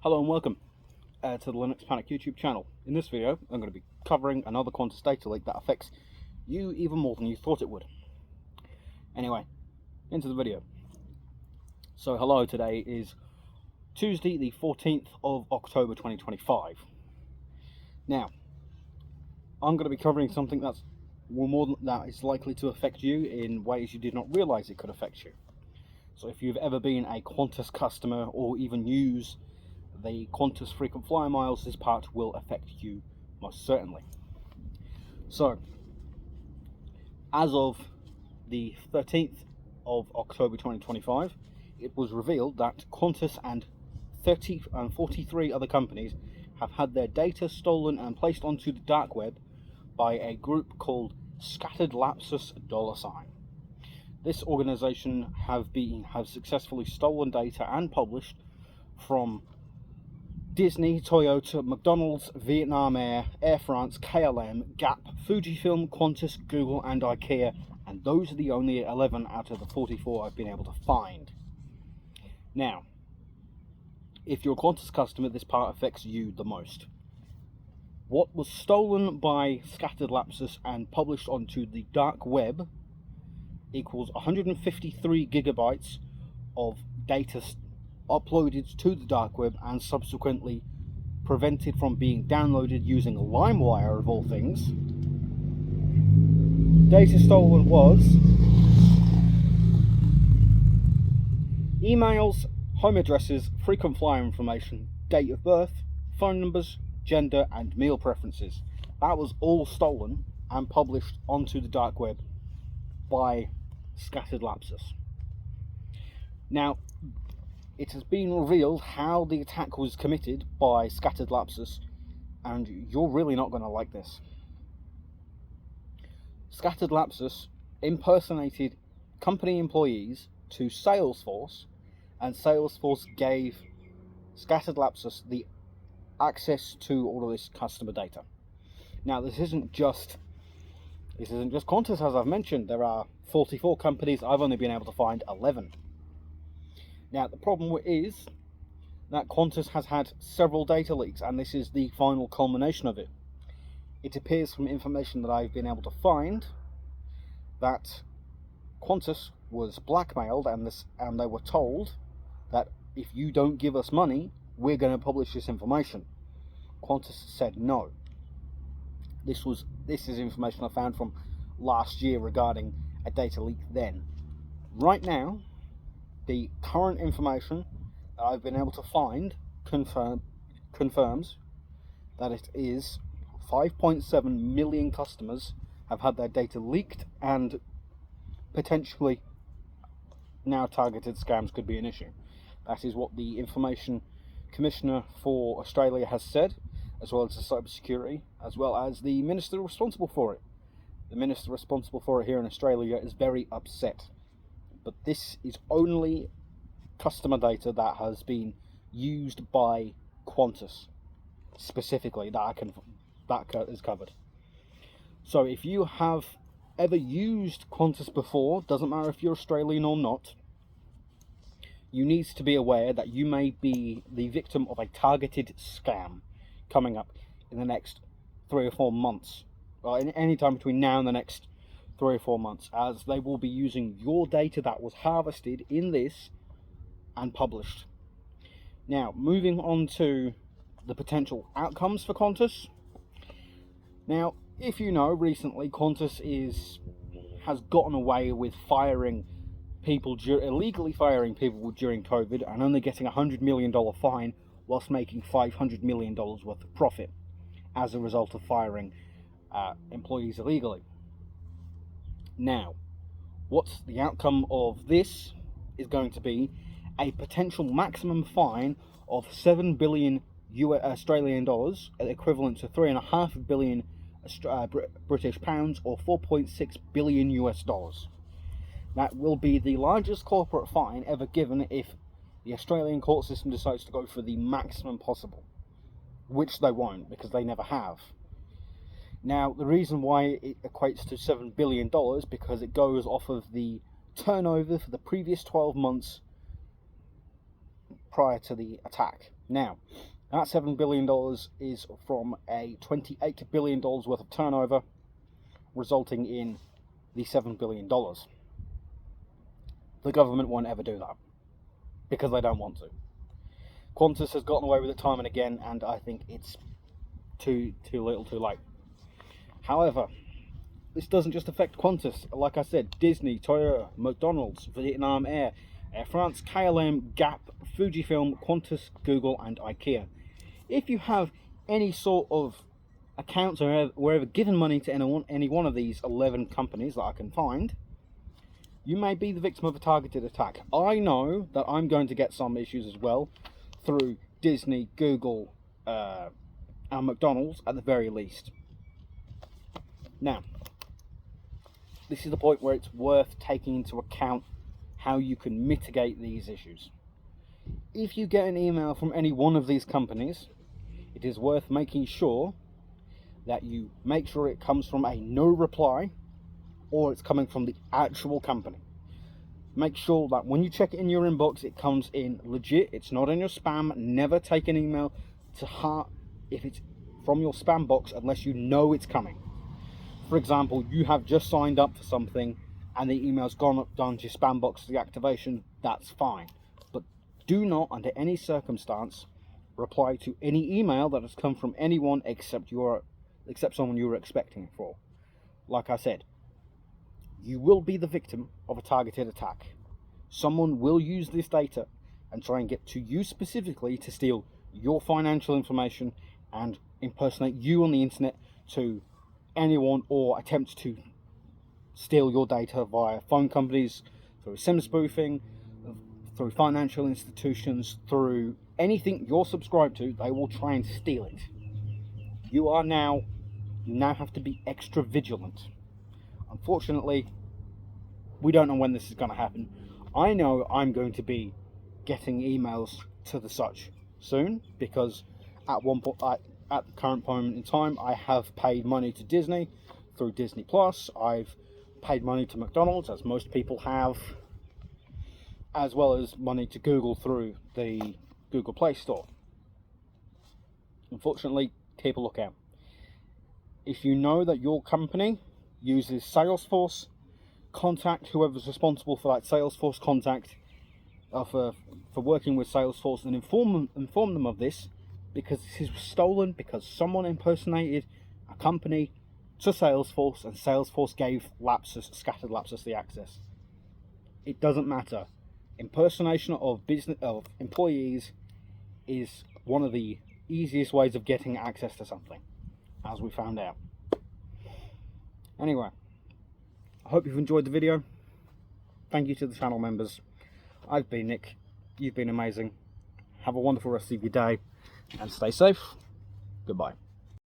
Hello and welcome to the Linux Panic YouTube channel. In this video, I'm going to be covering another Qantas data leak that affects you even more than you thought it would. Anyway, into the video. So hello, today is Tuesday the 14th of October 2025. Now, I'm going to be covering something that is likely to affect you in ways you did not realise it could affect you. So if you've ever been a Qantas customer or even use the Qantas frequent flyer miles, this part will affect you most certainly. So, as of the 13th of October 2025, it was revealed that Qantas and 43 other companies have had their data stolen and placed onto the dark web by a group called Scattered Lapsus $. This organization have successfully stolen data and published from Disney, Toyota, McDonald's, Vietnam Air, Air France, KLM, Gap, Fujifilm, Qantas, Google and IKEA, and those are the only 11 out of the 44 I've been able to find. Now, if you're a Qantas customer, this part affects you the most. What was stolen by Scattered Lapsus and published onto the dark web equals 153 gigabytes of data uploaded to the dark web and subsequently prevented from being downloaded using LimeWire of all things. Data stolen was emails, home addresses, frequent flyer information, date of birth, phone numbers, gender and meal preferences. That was all stolen and published onto the dark web by Scattered Lapsus. Now, it has been revealed how the attack was committed by Scattered Lapsus, and you're really not going to like this. Scattered Lapsus impersonated company employees to Salesforce, and Salesforce gave Scattered Lapsus the access to all of this customer data. Now, this isn't just Qantas, as I've mentioned. There are 44 companies. I've only been able to find 11. Now, the problem is that Qantas has had several data leaks, and this is the final culmination of it. It appears from information that I've been able to find that Qantas was blackmailed, and they were told that if you don't give us money, we're going to publish this information. Qantas said no. This is information I found from last year regarding a data leak then. Right now, the current information that I've been able to find confirms that it is 5.7 million customers have had their data leaked, and potentially now targeted scams could be an issue. That is what the Information Commissioner for Australia has said, as well as the cybersecurity, as well as the minister responsible for it. The minister responsible for it here in Australia is very upset. But this is only customer data that has been used by Qantas specifically that is covered. So if you have ever used Qantas before, doesn't matter if you're Australian or not, you need to be aware that you may be the victim of a targeted scam coming up in the next 3 or 4 months, or in any time between now and the next 3 or 4 months, as they will be using your data that was harvested in this and published. Now, moving on to the potential outcomes for Qantas. Now, if you know, recently Qantas has gotten away with illegally firing people during COVID and only getting a $100 million fine whilst making $500 million worth of profit as a result of firing employees illegally. Now, what's the outcome of this is going to be a potential maximum fine of 7 billion Australian dollars, equivalent to 3.5 billion British pounds, or 4.6 billion US dollars. That will be the largest corporate fine ever given if the Australian court system decides to go for the maximum possible, which they won't, because they never have. Now, the reason why it equates to $7 billion, because it goes off of the turnover for the previous 12 months prior to the attack. Now, that $7 billion is from a $28 billion worth of turnover, resulting in the $7 billion. The government won't ever do that, because they don't want to. Qantas has gotten away with it time and again, and I think it's too little too late. However, this doesn't just affect Qantas. Like I said, Disney, Toyota, McDonald's, Vietnam Air, Air France, KLM, Gap, Fujifilm, Qantas, Google, and IKEA. If you have any sort of accounts or wherever given money to any one of these 11 companies that I can find, you may be the victim of a targeted attack. I know that I'm going to get some issues as well through Disney, Google, and McDonald's at the very least. Now, this is the point where it's worth taking into account how you can mitigate these issues. If you get an email from any one of these companies, it is worth making sure that you make sure it comes from a no reply, or it's coming from the actual company. Make sure that when you check it in your inbox, it comes in legit, it's not in your spam. Never take an email to heart if it's from your spam box unless you know it's coming. For example, you have just signed up for something and the email's gone down to your spam box, the activation, that's fine. But do not, under any circumstance, reply to any email that has come from anyone except someone you were expecting it for. Like I said, you will be the victim of a targeted attack. Someone will use this data and try and get to you specifically to steal your financial information and impersonate you on the internet to anyone, or attempt to steal your data via phone companies, through SIM spoofing, through financial institutions, through anything you're subscribed to. They will try and steal it. You now have to be extra vigilant. Unfortunately, we don't know when this is going to happen. I know I'm going to be getting emails to the such soon, because at one point, at the current moment in time, I have paid money to Disney through Disney Plus. I've paid money to McDonald's, as most people have, as well as money to Google through the Google Play Store. Unfortunately, keep a lookout. If you know that your company uses Salesforce, contact whoever's responsible for that Salesforce contact for working with Salesforce, and inform them of this, because this is stolen because someone impersonated a company to Salesforce, and Salesforce gave Scattered Lapsus the access. It doesn't matter. Impersonation of employees is one of the easiest ways of getting access to something, as we found out. Anyway, I hope you've enjoyed the video. Thank you to the channel members. I've been Nick. You've been amazing. Have a wonderful rest of your day, and stay safe. Goodbye.